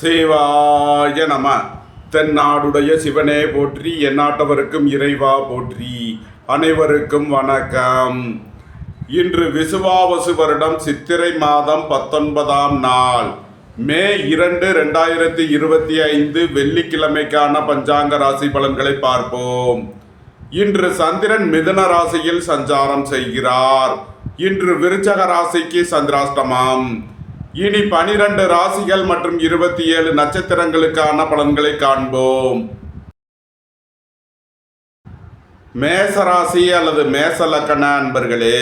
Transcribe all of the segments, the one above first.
சிவாய நம. தென்னாடுடைய சிவனே போற்றி, எந்நாட்டவருக்கும் இறைவா போற்றி. அனைவருக்கும் வணக்கம். இன்று விசுவாவசு வருடம் சித்திரை மாதம் 19ஆம் நாள், மே 2, 2025 வெள்ளிக்கிழமைக்கான பஞ்சாங்க ராசி பலன்களை பார்ப்போம். இன்று சந்திரன் மிதுன ராசியில் சஞ்சாரம் செய்கிறார். இன்று விருச்சக ராசிக்கு சந்திராஷ்டமம். இனி 12 ராசிகள் மற்றும் 27 நட்சத்திரங்களுக்கான பலன்களை காண்போம். மேசராசி அல்லது மேச லக்கண அன்பர்களே,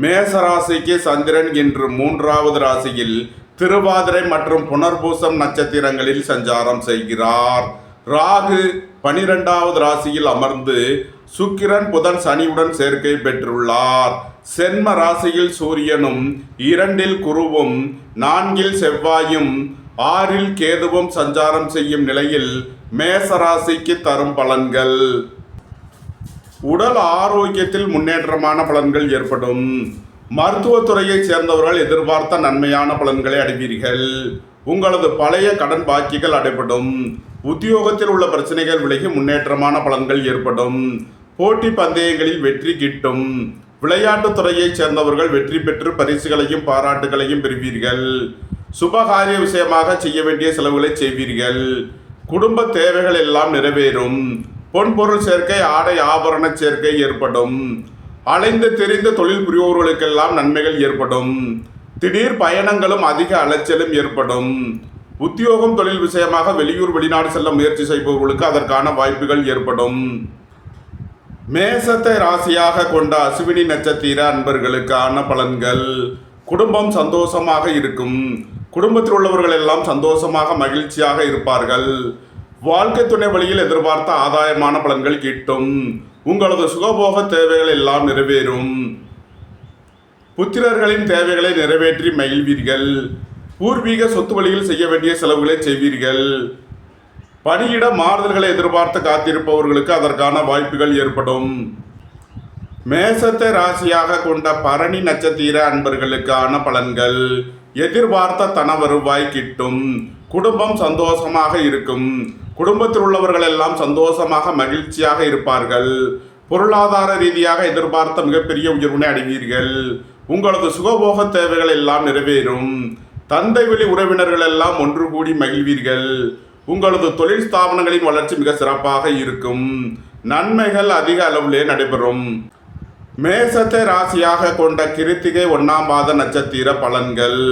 மேசராசிக்கு சந்திரன் இன்று 3வது ராசியில் திருவாதிரை மற்றும் புனர்பூசம் நட்சத்திரங்களில் சஞ்சாரம் செய்கிறார். ராகு 12வது ராசியில் அமர்ந்து சுக்கிரன் புதன் சனியுடன் சேர்க்கை பெற்றுள்ளார். சென்ம ராசியில் சூரியனும் 2ல் குருவும் 4ல் செவ்வாயும் 6ல் கேதுவும் சஞ்சாரம் செய்யும் நிலையில் மேசராசிக்கு தரும் பலன்கள்: உடல் ஆரோக்கியத்தில் முன்னேற்றமான பலன்கள் ஏற்படும். மருத்துவத்துறையைச் சேர்ந்தவர்கள் எதிர்பார்த்த நன்மையான பலன்களை அடைவீர்கள். உங்களது பழைய கடன் பாக்கிகள் அடைபடும். உத்தியோகத்தில் உள்ள பிரச்சனைகள் விலகி முன்னேற்றமான பலன்கள் ஏற்படும். போட்டி பந்தயங்களில் வெற்றி கிட்டும். விளையாட்டுத் துறையைச் சேர்ந்தவர்கள் வெற்றி பெற்று பரிசுகளையும் பாராட்டுகளையும் பெறுவீர்கள். சுபகாரிய விஷயமாக செய்ய வேண்டிய செலவுகளை செய்வீர்கள். குடும்ப தேவைகள் எல்லாம் நிறைவேறும். பொன்பொருள் சேர்க்கை, ஆடை ஆபரண சேர்க்கை ஏற்படும். அலைந்து தெரிந்த தொழில் புரிவோர்களுக்கெல்லாம் நன்மைகள் ஏற்படும். திடீர் பயணங்களும் அதிக அலைச்சலும் ஏற்படும். உத்தியோகம் தொழில் விஷயமாக வெளியூர் வெளிநாடு செல்ல முயற்சி செய்பவர்களுக்கு அதற்கான வாய்ப்புகள் ஏற்படும். மேசத்தை ராசியாக கொண்ட அசுவினி நட்சத்திர அன்பர்களுக்கான பலன்கள்: குடும்பம் சந்தோஷமாக இருக்கும். குடும்பத்தில் உள்ளவர்கள் எல்லாம் சந்தோஷமாக மகிழ்ச்சியாக இருப்பார்கள். வாழ்க்கை துணை வழியில் எதிர்பார்த்த ஆதாயமான பலன்கள் கிட்டும். உங்களது சுகபோக தேவைகள் எல்லாம் நிறைவேறும். புத்திரர்களின் தேவைகளை நிறைவேற்றி மகிழ்வீர்கள். பூர்வீக சொத்து வழியில் செய்ய வேண்டிய செலவுகளை செய்வீர்கள். பணியிட மாறுதல்களை எதிர்பார்த்து காத்திருப்பவர்களுக்கு அதற்கான வாய்ப்புகள் ஏற்படும். மேசத்தை ராசியாக கொண்ட பரணி நட்சத்திர அன்பர்களுக்கான பலன்கள்: எதிர்பார்த்த தன வருவாய் கிட்டும். குடும்பம் சந்தோஷமாக இருக்கும். குடும்பத்தில் உள்ளவர்கள் எல்லாம் சந்தோஷமாக மகிழ்ச்சியாக இருப்பார்கள். பொருளாதார ரீதியாக எதிர்பார்த்த மிகப்பெரிய உயர்வினை அடைவீர்கள். உங்களது சுகபோக தேவைகள் எல்லாம் நிறைவேறும். தந்தை வழி உறவினர்கள் எல்லாம் ஒன்று கூடி மகிழ்வீர்கள். உங்களது தொழில் ஸ்தாபனங்களின் வளர்ச்சி மிக சிறப்பாக இருக்கும். நன்மைகள் அதிக அளவிலே நடைபெறும். மேசத்தை ராசியாக கொண்ட கிருத்திகை 1ஆம் பாத நட்சத்திர பலன்கள்: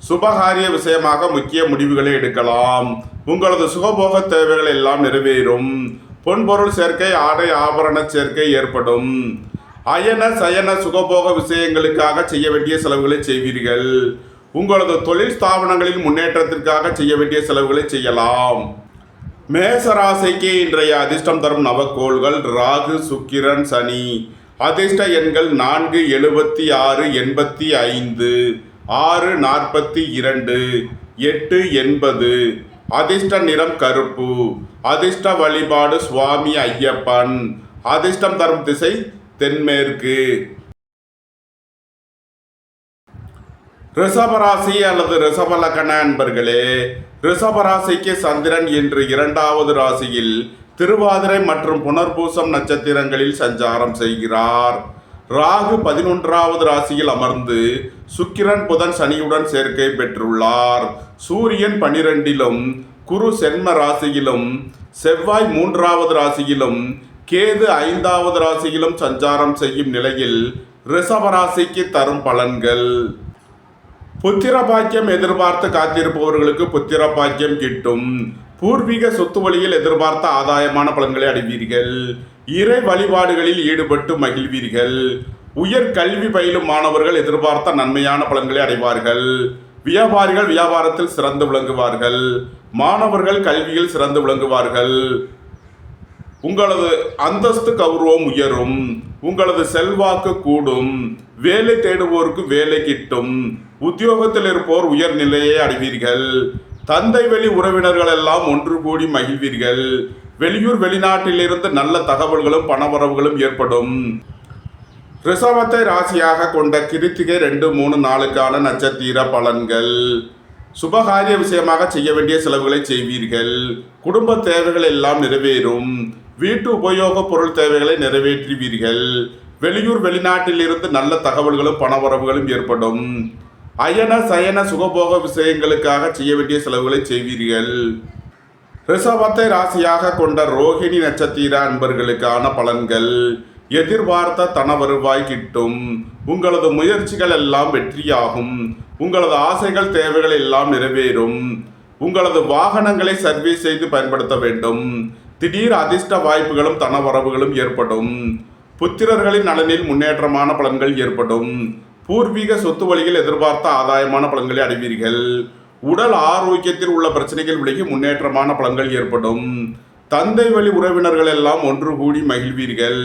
சுபகாரிய விஷயமாக முக்கிய முடிவுகளை எடுக்கலாம். உங்களது சுகபோக தேவைகள் எல்லாம் நிறைவேறும். பொன்பொருள் சேர்க்கை, ஆடை ஆபரண சேர்க்கை ஏற்படும். அயன சயன சுகபோக விஷயங்களுக்காக செய்ய வேண்டிய செலவுகளை செய்வீர்கள். உங்களது தொழில் ஸ்தாபனங்களில் முன்னேற்றத்திற்காக செய்ய வேண்டிய செலவுகளை செய்யலாம். மேசராசிக்கு இன்றைய அதிர்ஷ்டம் தரும் நவக்கோள்கள்: ராகு, சுக்கிரன், சனி. அதிர்ஷ்ட எண்கள் 4, 76, 85, 6, 42, 8, 80. அதிர்ஷ்ட நிறம் கருப்பு. அதிர்ஷ்ட வழிபாடு சுவாமி ஐயப்பன். அதிர்ஷ்டம் தரும் திசை தென்மேற்கு. ரிஷபராசி அல்லது ரிஷப லக்கண அன்பர்களே, ரிஷபராசிக்கு சந்திரன் இன்று 2வது ராசியில் திருவாதிரை மற்றும் புனர்பூசம் நட்சத்திரங்களில் சஞ்சாரம் செய்கிறார். ராகு 11வது ராசியில் அமர்ந்து சுக்கிரன் புதன் சனியுடன் சேர்க்கை பெற்றுள்ளார். சூரியன் 12லும், குரு சென்ம ராசியிலும், செவ்வாய் 3வது ராசியிலும், கேது 5வது ராசியிலும் சஞ்சாரம் செய்யும் நிலையில் ரிஷபராசிக்கு தரும் பலன்கள்: புத்திர பாக்கியம் எதிர்பார்த்து காத்திருப்பவர்களுக்கு புத்திர பாக்கியம் கிட்டும். பூர்வீக சொத்து வழியில் எதிர்பார்த்த ஆதாயமான பலன்களை அடைவீர்கள். இறை வழிபாடுகளில் ஈடுபட்டு மகிழ்வீர்கள். உயர் கல்வி பயிலும் மாணவர்கள் எதிர்பார்த்த நன்மையான பலன்களை அடைவார்கள். வியாபாரிகள் வியாபாரத்தில் சிறந்து விளங்குவார்கள். மாணவர்கள் கல்வியில் சிறந்து விளங்குவார்கள். உங்களது அந்தஸ்து கௌரவம் உயரும். உங்களது செல்வாக்கு கூடும். வேலை தேடுவோருக்கு வேலை கிட்டும். உத்தியோகத்தில் இருப்போர் உயர் நிலையை அடைவீர்கள். தந்தை வழி உறவினர்கள் எல்லாம் ஒன்று கூடி மகிழ்வீர்கள். வெளியூர் வெளிநாட்டிலிருந்து நல்ல தகவல்களும் பணவரவுகளும் ஏற்படும். ரிஷபத்தை ராசியாக கொண்ட கிருத்திகை 2, 3, 4க்கான நட்சத்திர பலன்கள். சுபகாரிய விஷயமாக செய்ய வேண்டிய செலவுகளை செய்வீர்கள். குடும்ப தேவைகள் எல்லாம் நிறைவேறும். வீட்டு உபயோக பொருள் தேவைகளை நிறைவேற்றுவீர்கள். வெளியூர் வெளிநாட்டில் இருந்து நல்ல தகவல்களும் பணவரவுகளும் ஏற்படும். அயன சயன சுகபோக விஷயங்களுக்காக செய்ய வேண்டிய செலவுகளை செய்வீர்கள். ரிஷபத்தை ராசியாக கொண்ட ரோஹிணி நட்சத்திர அன்பர்களுக்கான பலன்கள். எதிர்பார்த்த தன வருவாய் கிட்டும். உங்களது முயற்சிகள் எல்லாம் வெற்றியாகும். உங்களது ஆசைகள் தேவைகள் எல்லாம் நிறைவேறும். உங்களது வாகனங்களை சர்வீஸ் செய்து பயன்படுத்த வேண்டும். திடீர் அதிர்ஷ்ட வாய்ப்புகளும் தன வரவுகளும் ஏற்படும். புத்திரர்களின் நலனில் முன்னேற்றமான பலன்கள் ஏற்படும். பூர்வீக சொத்து வழியில் எதிர்பார்த்த ஆதாயமான பலன்களை அடைவீர்கள். உடல் ஆரோக்கியத்தில் உள்ள பிரச்சனைகள் விலகி முன்னேற்றமான பலன்கள் ஏற்படும். தந்தை வழி உறவினர்கள் எல்லாம் ஒன்று கூடி மகிழ்வீர்கள்.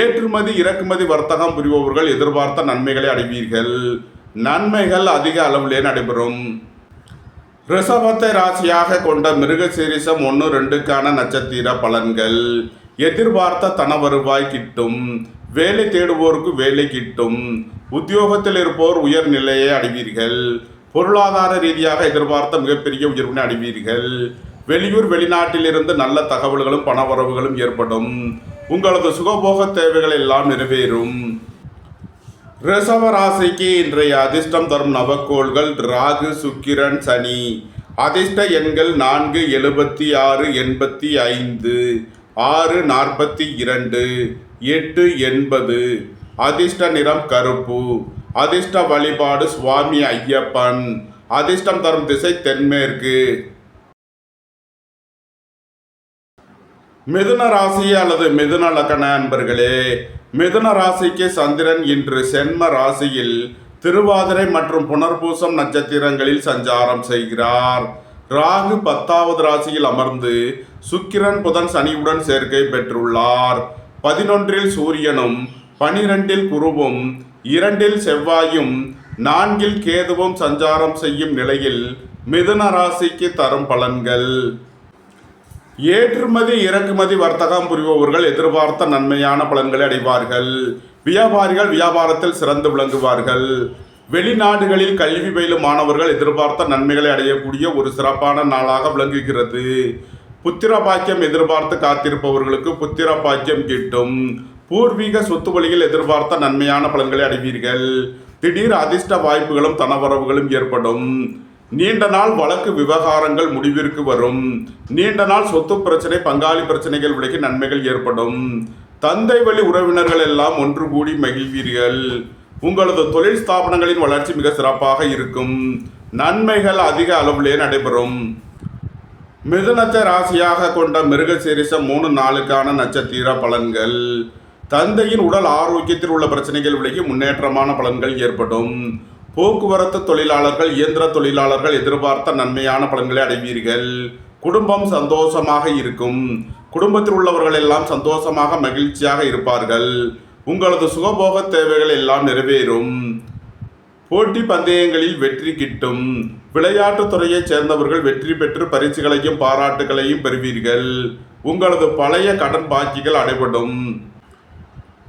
ஏற்றுமதி இறக்குமதி வர்த்தகம் புரிபவர்கள் எதிர்பார்த்த நன்மைகளை அடைவீர்கள். நன்மைகள் அதிக அளவிலே நடைபெறும். ரிஷபத்தை ராசியாக கொண்ட மிருகசீரிஷம் 1-2க்கான நட்சத்திர பலன்கள். எதிர்பார்த்த தன வருவாய் கிட்டும். வேலை தேடுவோருக்கு வேலை கிட்டும். உத்தியோகத்தில் இருப்போர் உயர் நிலையை அடைவீர்கள். பொருளாதார ரீதியாக எதிர்பார்த்த மிகப்பெரிய உயர்வினை அடைவீர்கள். வெளியூர் வெளிநாட்டில் இருந்து நல்ல தகவல்களும் பணவரவுகளும் ஏற்படும். உங்களது சுகபோக தேவைகள் எல்லாம் நிறைவேறும். ரிஷப ராசிக்கு இன்றைய அதிர்ஷ்டம் தரும் நவக்கோள்கள் ராகு, சுக்கிரன், சனி. அதிர்ஷ்ட எண்கள் 4, 76, 85, 6, 42, 8, 80. அதிர்ஷ்ட நிறம் கருப்பு. அதிர்ஷ்ட வழிபாடு சுவாமி ஐயப்பன். அதிர்ஷ்டம் தரும் திசை தென்மேற்கு. மிதுன ராசி அல்லது மிதுன லக்ன அன்பர்களே, மிதுன ராசிக்கு சந்திரன் இன்று சென்ம ராசியில் திருவாதிரை மற்றும் புனர்பூசம் நட்சத்திரங்களில் சஞ்சாரம் செய்கிறார். ராகு 10வது ராசியில் அமர்ந்து சுக்கிரன் புதன் சனியுடன் சேர்க்கை பெற்றுள்ளார். 11ல் சூரியனும் 12ல் குருவும் 2ல் செவ்வாயும் 4ல் கேதுவும் சஞ்சாரம் செய்யும் நிலையில் மிதுன ராசிக்கு தரும் பலன்கள். ஏற்றுமதி இறக்குமதி வர்த்தகம் புரிபவர்கள் எதிர்பார்த்த நன்மையான பலன்களை அடைவார்கள். வியாபாரிகள் வியாபாரத்தில் சிறந்து விளங்குவார்கள். வெளிநாடுகளில் கல்வி பயிலும் மாணவர்கள் எதிர்பார்த்த நன்மைகளை அடையக்கூடிய ஒரு சிறப்பான நாளாக விளங்குகிறது. புத்திர பாக்கியம் எதிர்பார்த்து காத்திருப்பவர்களுக்கு புத்திர பாக்கியம் கிட்டும். பூர்வீக சொத்து வழியில் எதிர்பார்த்த நன்மையான பலன்களை அடைவீர்கள். திடீர் அதிர்ஷ்ட வாய்ப்புகளும் தனவரவுகளும் ஏற்படும். நீண்ட நாள் வழக்கு விவகாரங்கள் முடிவிற்கு வரும். நீண்ட நாள் சொத்து பிரச்சனை பங்காளி பிரச்சனைகள் விலகி நன்மைகள் ஏற்படும். தந்தை வழி உறவினர்கள் எல்லாம் ஒன்று கூடி மகிழ்வீர்கள். உங்களது தொழில் ஸ்தாபனங்களின் வளர்ச்சி மிக சிறப்பாக இருக்கும். நன்மைகள் அதிக அளவிலே நடைபெறும். மிதுனத்தை ராசியாக கொண்ட மிருகசீரிஷம் 3-4க்கான நட்சத்திர பலன்கள். தந்தையின் உடல் ஆரோக்கியத்தில் உள்ள பிரச்சனைகள் விலகி முன்னேற்றமான பலன்கள் ஏற்படும். போக்குவரத்து தொழிலாளர்கள் இயந்திர தொழிலாளர்கள் எதிர்பார்த்த நன்மையான பலன்களை அடைவீர்கள். குடும்பம் சந்தோஷமாக இருக்கும். குடும்பத்தில் உள்ளவர்கள் எல்லாம் சந்தோஷமாக மகிழ்ச்சியாக இருப்பார்கள். உங்களது சுகபோக தேவைகள் எல்லாம் நிறைவேறும். போட்டி பந்தயங்களில் வெற்றி கிட்டும். விளையாட்டுத் துறையைச் சேர்ந்தவர்கள் வெற்றி பெற்று பரிசுகளையும் பாராட்டுகளையும் பெறுவீர்கள். உங்களது பழைய கடன் பாக்கிகள் அடைபடும்.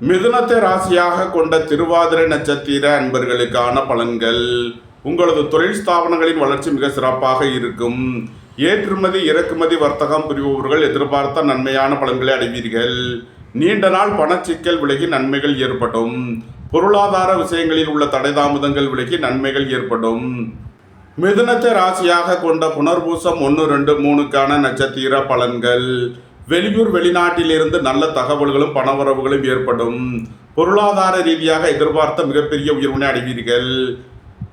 மிதுனத்தை ராசியாக கொண்ட திருவாதிரை நட்சத்திர அன்பர்களுக்கான பலன்கள். உங்களது தொழில் ஸ்தாபனங்களின் வளர்ச்சி மிக சிறப்பாக இருக்கும். ஏற்றுமதி இறக்குமதி வர்த்தகம் புரிபவர்கள் எதிர்பார்த்த நன்மையான பலன்களை அடைவீர்கள். நீண்ட நாள் பணச்சிக்கல் விலகி நன்மைகள் ஏற்படும். பொருளாதார விஷயங்களில் உள்ள தடை தாமதங்கள் விலகி நன்மைகள் ஏற்படும். மிதுனத்தை ராசியாக கொண்ட புனர்பூசம் 1-2-3க்கான நட்சத்திர பலன்கள். வெளியூர் வெளிநாட்டிலிருந்து நல்ல தகவல்களும் பணவரவுகளும் ஏற்படும். பொருளாதார ரீதியாக எதிர்பார்த்த மிகப்பெரிய உயர்வினை அடைவீர்கள்.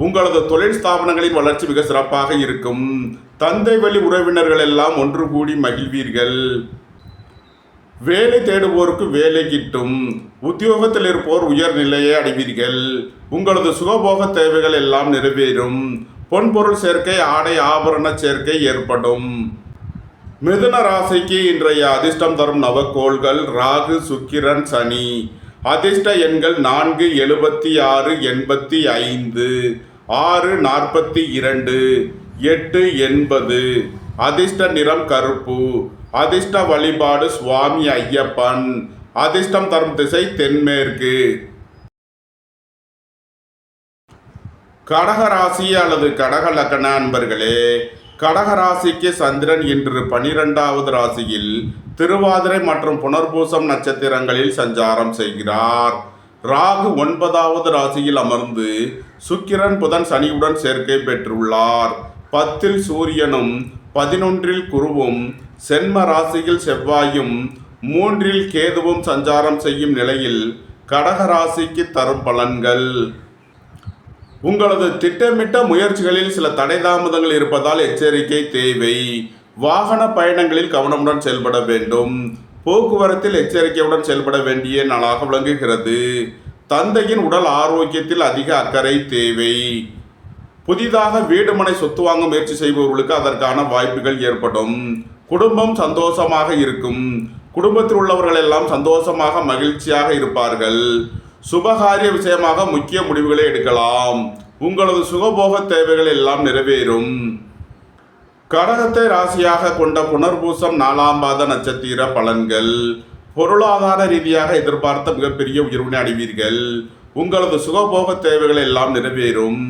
உங்களது தொழில் ஸ்தாபனங்களின் வளர்ச்சி மிக சிறப்பாக இருக்கும். தந்தை வழி உறவினர்கள் எல்லாம் ஒன்று கூடி மகிழ்வீர்கள். வேலை தேடுவோருக்கு வேலை கிட்டும். உத்தியோகத்தில் இருப்போர் உயர் நிலையை அடைவீர்கள். உங்களது சுகபோக தேவைகள் எல்லாம் நிறைவேறும். பொன்பொருள் சேர்க்கை ஆடை ஆபரண சேர்க்கை ஏற்படும். மிதுன ராசிக்கு இன்றைய அதிர்ஷ்டம் தரும் நவக்கோள்கள் ராகு, சுக்கிரன், சனி. அதிர்ஷ்ட எண்கள் 4, 76, 85, 6, 42, 8, 80. அதிர்ஷ்ட நிறம் கருப்பு. அதிர்ஷ்ட வழிபாடு சுவாமி ஐயப்பன். அதிர்ஷ்டம் தரும் திசை தென்மேற்கு. கடகராசி அல்லது கடக லக்ன அன்பர்களே, கடகராசிக்கு சந்திரன் இன்று 12வது ராசியில் திருவாதிரை மற்றும் புனர்பூசம் நட்சத்திரங்களில் சஞ்சாரம் செய்கிறார். ராகு 9வது ராசியில் அமர்ந்து சுக்கிரன் புதன் சனியுடன் சேர்க்கை பெற்றுள்ளார். 10ல் சூரியனும் 11ல் குருவும் சென்ம ராசியில் செவ்வாயும் 3ல் கேதுவும் சஞ்சாரம் செய்யும் நிலையில் கடகராசிக்கு தரும் பலன்கள். உங்களது திட்டமிட்ட முயற்சிகளில் சில தடை தாமதங்கள் இருப்பதால் எச்சரிக்கை தேவை. வாகன பயணங்களில் கவனமுடன் செயல்பட வேண்டும். போக்குவரத்தில் எச்சரிக்கையுடன் செயல்பட வேண்டிய நாளாக விளங்குகிறது. தந்தையின் உடல் ஆரோக்கியத்தில் அதிக அக்கறை தேவை. புதிதாக வீடு மனை சொத்து வாங்க முயற்சி செய்பவர்களுக்கு அதற்கான வாய்ப்புகள் ஏற்படும். குடும்பம் சந்தோஷமாக இருக்கும். குடும்பத்தில் உள்ளவர்கள் எல்லாம் சந்தோஷமாக மகிழ்ச்சியாக இருப்பார்கள். சுபகாரிய விஷயமாக முக்கிய முடிவுகளை எடுக்கலாம். உங்களது சுகபோக தேவைகள் எல்லாம் நிறைவேறும். கடகத்தை ராசியாக கொண்ட புனர்பூசம் 4ஆம் பாத நட்சத்திர பலன்கள். பொருளாதார ரீதியாக எதிர்பார்த்த மிகப்பெரிய உயர்வினை அடைவீர்கள். உங்களது சுகபோக தேவைகள் எல்லாம் நிறைவேறும்.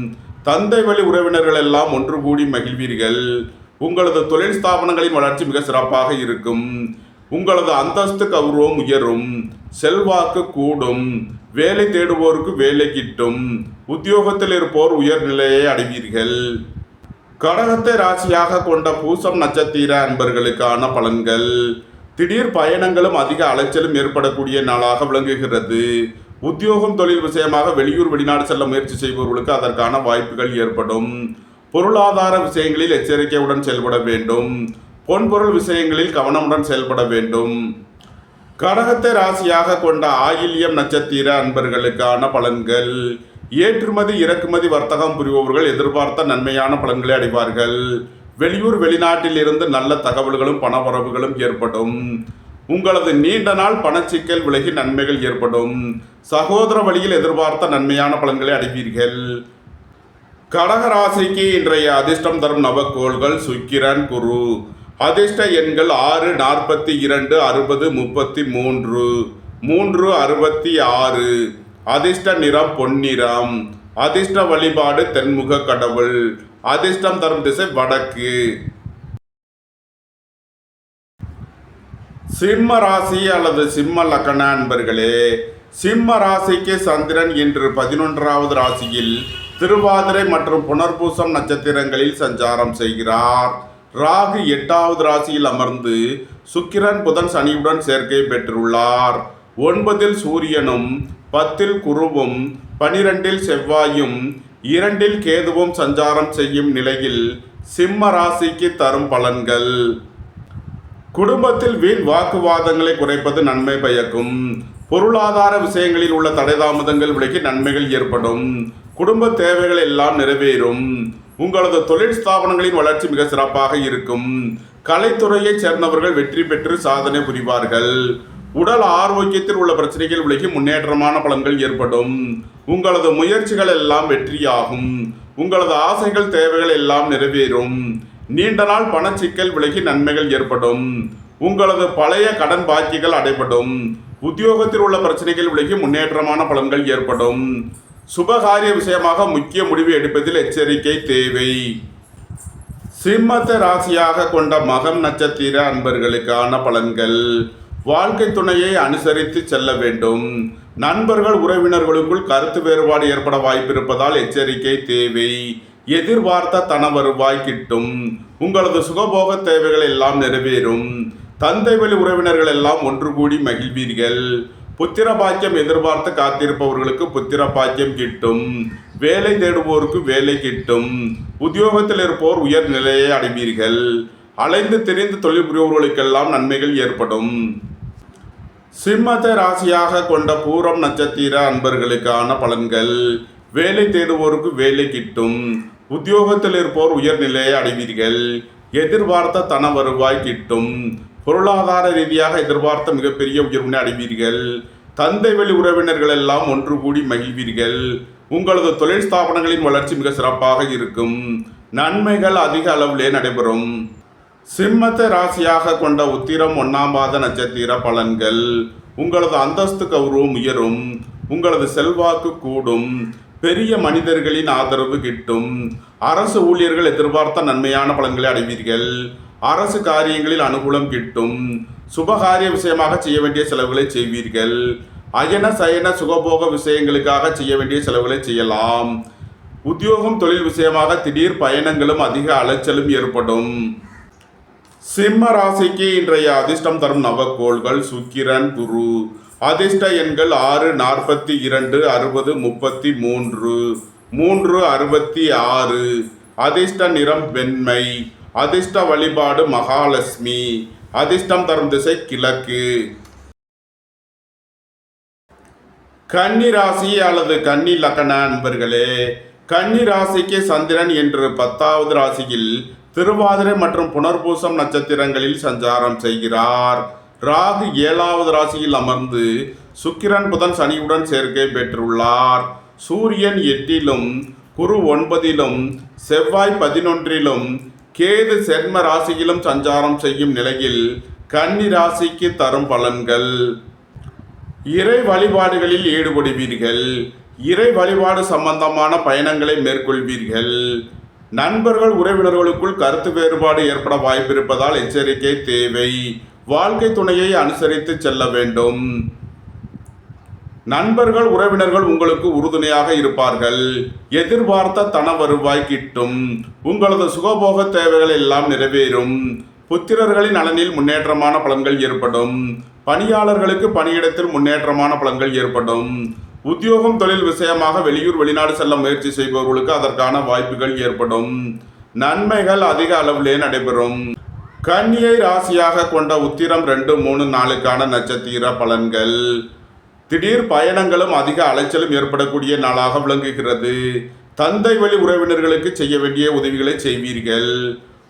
தந்தை வழி உறவினர்கள் எல்லாம் ஒன்று கூடி மகிழ்வீர்கள். உங்களது தொழில் ஸ்தாபனங்களின் வளர்ச்சி மிக சிறப்பாக இருக்கும். உங்களது அந்தஸ்து கௌரவம் உயரும். செல்வாக்கு கூடும். வேலை தேடுவோருக்கு வேலை கிட்டும். உத்தியோகத்தில் இருப்போர் உயர்நிலையை அடைவீர்கள். கடகத்தை ராசியாக கொண்ட பூசம் நட்சத்திர அன்பர்களுக்கான பலன்கள். திடீர் பயணங்களும் அதிக அலைச்சலும் ஏற்படக்கூடிய நாளாக விளங்குகிறது. உத்தியோகம் தொழில் விஷயமாக வெளியூர் வெளிநாடு செல்ல முயற்சி செய்பவர்களுக்கு அதற்கான வாய்ப்புகள் ஏற்படும். பொருளாதார விஷயங்களில் எச்சரிக்கையுடன் செயல்பட வேண்டும். பொன்பொருள் விஷயங்களில் கவனமுடன் செயல்பட வேண்டும். கடகத்தை ராசியாக கொண்ட ஆயில்யம் நட்சத்திர அன்பர்களுக்கான பலன்கள். ஏற்றுமதி இறக்குமதி வர்த்தகம் புரிபவர்கள் எதிர்பார்த்த நன்மையான பலன்களை அடைவார்கள். வெளியூர் வெளிநாட்டில் இருந்து நல்ல தகவல்களும் பணவரவுகளும் ஏற்படும். உங்களது நீண்ட நாள் பணச்சிக்கல் விலகி நன்மைகள் ஏற்படும். சகோதர வழியில் எதிர்பார்த்த நன்மையான பலன்களை அடைவீர்கள். கடகராசிக்கு இன்றைய அதிர்ஷ்டம் தரும் நவக்கோள்கள் சுக்கிரன், குரு. அதிர்ஷ்ட எண்கள் 6, 42, 60, 33, 3, 66. அதிர்ஷ்ட நிறம் பொன்னிறம். அதிர்ஷ்ட வழிபாடு தென்முக கடவுள். அதிர்ஷ்டம் தரும் திசை வடக்கு. சிம்ம ராசி அல்லது சிம்ம லக்ன அன்பர்களே, சிம்ம ராசிக்கு சந்திரன் இன்று 11வது ராசியில் திருவாதிரை மற்றும் புனர்பூசம் நட்சத்திரங்களில் சஞ்சாரம் செய்கிறார். ராகு 8வது ராசியில் அமர்ந்து சுக்கிரன் புதன் சனியுடன் சேர்க்கை பெற்றுள்ளார். 9ல் சூரியனும் 10ல் குருவும் 12ல் செவ்வாயும் 2ல் கேதுவும் சஞ்சாரம் செய்யும் நிலையில் சிம்ம ராசிக்கு தரும் பலன்கள். குடும்பத்தில் வீண் வாக்குவாதங்களை குறைப்பது நன்மை பயக்கும். பொருளாதார விஷயங்களில் உள்ள தடை தாமதங்கள் விலகி நன்மைகள் ஏற்படும். குடும்ப தேவைகள் எல்லாம் நிறைவேறும். உங்களது தொழில் ஸ்தாபனங்களின் வளர்ச்சி மிக சிறப்பாக இருக்கும். கலைத்துறையைச் சேர்ந்தவர்கள் வெற்றி பெற்று சாதனை புரிவார்கள். உடல் ஆரோக்கியத்தில் உள்ள பிரச்சனைகள் விலகி முன்னேற்றமான பலன்கள் ஏற்படும். உங்களது முயற்சிகள் எல்லாம் வெற்றியாகும். உங்களது ஆசைகள் தேவைகள் எல்லாம் நிறைவேறும். நீண்ட நாள் பணச்சிக்கல் விலகி நன்மைகள் ஏற்படும். உங்களது பழைய கடன் பாக்கிகள் அடைபடும். உத்தியோகத்தில் உள்ள பிரச்சனைகள் விலகி முன்னேற்றமான பலன்கள் ஏற்படும். சுபகாரிய விஷயமாக முக்கிய முடிவு எடுப்பதில் எச்சரிக்கை தேவை. சிம்மத்தை ராசியாக கொண்ட மகம் நட்சத்திர அன்பர்களுக்கான பலன்கள். வாழ்க்கை துணையை அனுசரித்து செல்ல வேண்டும். நண்பர்கள் உறவினர்களுக்குள் கருத்து வேறுபாடு ஏற்பட வாய்ப்பிருப்பதால் எச்சரிக்கை தேவை. எதிர்பார்த்த தன வருவாய் கிட்டும். உங்களது சுகபோக தேவைகள் எல்லாம் நிறைவேறும். தந்தை வழி உறவினர்கள் எல்லாம் ஒன்று கூடி மகிழ்வீர்கள். புத்திர பாக்கியம் எதிர்பார்த்து காத்திருப்பவர்களுக்கு புத்திர பாக்கியம் கிட்டும். வேலை தேடுவோருக்கு வேலை கிட்டும். உத்தியோகத்தில் இருப்போர் உயர் நிலையை அடைவீர்கள். அலைந்து திரிந்து தொழில் புரிபவர்களுக்கெல்லாம் நன்மைகள் ஏற்படும். சிம்மத்தை ராசியாக கொண்ட பூரம் நட்சத்திர அன்பர்களுக்கான பலன்கள். வேலை தேடுவோருக்கு வேலை கிட்டும். உத்தியோகத்தில் இருப்போர் உயர்நிலையை அடைவீர்கள். எதிர்பார்த்த தன வருவாய் கிட்டும். பொருளாதார ரீதியாக எதிர்பார்த்த மிகப்பெரிய உயர்வினை அடைவீர்கள். தந்தை வழி உறவினர்கள் எல்லாம் ஒன்று கூடி மகிழ்வீர்கள். உங்களது தொழில் ஸ்தாபனங்களின் வளர்ச்சி மிக சிறப்பாக இருக்கும். நன்மைகள் அதிக அளவிலே நடைபெறும். சிம்மத்தை ராசியாக கொண்ட உத்திரம் 1ஆம் பாத நட்சத்திர பலன்கள். உங்களது அந்தஸ்து கௌரவம் உயரும். உங்களது செல்வாக்கு கூடும். பெரிய மனிதர்களின் ஆதரவு கிட்டும். அரசு ஊழியர்கள் எதிர்பார்த்த நன்மையான பலன்களை அடைவீர்கள். அரசு காரியங்களில் அனுகூலம் கிட்டும். சுபகாரிய விஷயமாக செய்ய வேண்டிய செலவுகளை செய்வீர்கள். அயன சயன சுகபோக விஷயங்களுக்காக செய்ய வேண்டிய செலவுகளை செய்யலாம். உத்தியோகம் தொழில் விஷயமாக திடீர் பயணங்களும் அதிக அலைச்சலும் ஏற்படும். சிம்ம ராசிக்கு இன்றைய அதிர்ஷ்டம் தரும் நவக்கோள்கள் சுக்கிரன், குரு. அதிர்ஷ்ட எண்கள் 6, 42, 60, 33, 3, 66. அதிர்ஷ்ட நிறம் வெண்மை. அதிர்ஷ்ட வழிபாடு மகாலட்சுமி. அதிர்ஷ்டம் தரும் திசை கிழக்கு. கன்னி ராசி அல்லது கன்னி லக்ன அன்பர்களே, கன்னி ராசிக்கு சந்திரன் என்று 10வது ராசியில் திருவாதிரை மற்றும் புனர்பூசம் நட்சத்திரங்களில் சஞ்சாரம் செய்கிறார். ராகு 7வது ராசியில் அமர்ந்து சுக்கிரன் புதன் சனியுடன் சேர்க்கை பெற்றுள்ளார். சூரியன் 8லும், குரு 9லும், செவ்வாய் 11லும், கேது சென்ம ராசியிலும் சஞ்சாரம் செய்யும் நிலையில் கன்னி ராசிக்கு தரும் பலன்கள். இறை வழிபாடுகளில் ஈடுபடுவீர்கள். இறை வழிபாடு சம்பந்தமான பயணங்களை மேற்கொள்வீர்கள். நண்பர்கள் உறவினர்களுக்குள் கருத்து வேறுபாடு ஏற்பட வாய்ப்பிருப்பதால் எச்சரிக்கை தேவை. வாழ்க்கை துணையை அனுசரித்து செல்ல வேண்டும். நண்பர்கள் உறவினர்கள் உங்களுக்கு உறுதுணையாக இருப்பார்கள். எதிர்பார்த்த தன வருவாய் கிட்டும். உங்களது சுகபோக தேவைகள் எல்லாம் நிறைவேறும். புத்திரர்களின் நலனில் முன்னேற்றமான பலன்கள் ஏற்படும். பணியாளர்களுக்கு பணியிடத்தில் முன்னேற்றமான பலன்கள் ஏற்படும். உத்தியோகம் தொழில் விஷயமாக வெளியூர் வெளிநாடு செல்ல முயற்சி செய்பவர்களுக்கு அதற்கான வாய்ப்புகள் ஏற்படும். நன்மைகள் அதிக அளவிலே நடைபெறும். கன்னியை ராசியாக கொண்ட உத்திரம் 2, 3, 4க்கான நட்சத்திர பலன்கள். திடீர் பயணங்களும் அதிக அலைச்சலும் ஏற்படக்கூடிய நாளாக விளங்குகிறது. தந்தை வழி உறவினர்களுக்கு செய்ய வேண்டிய உதவிகளை செய்வீர்கள்.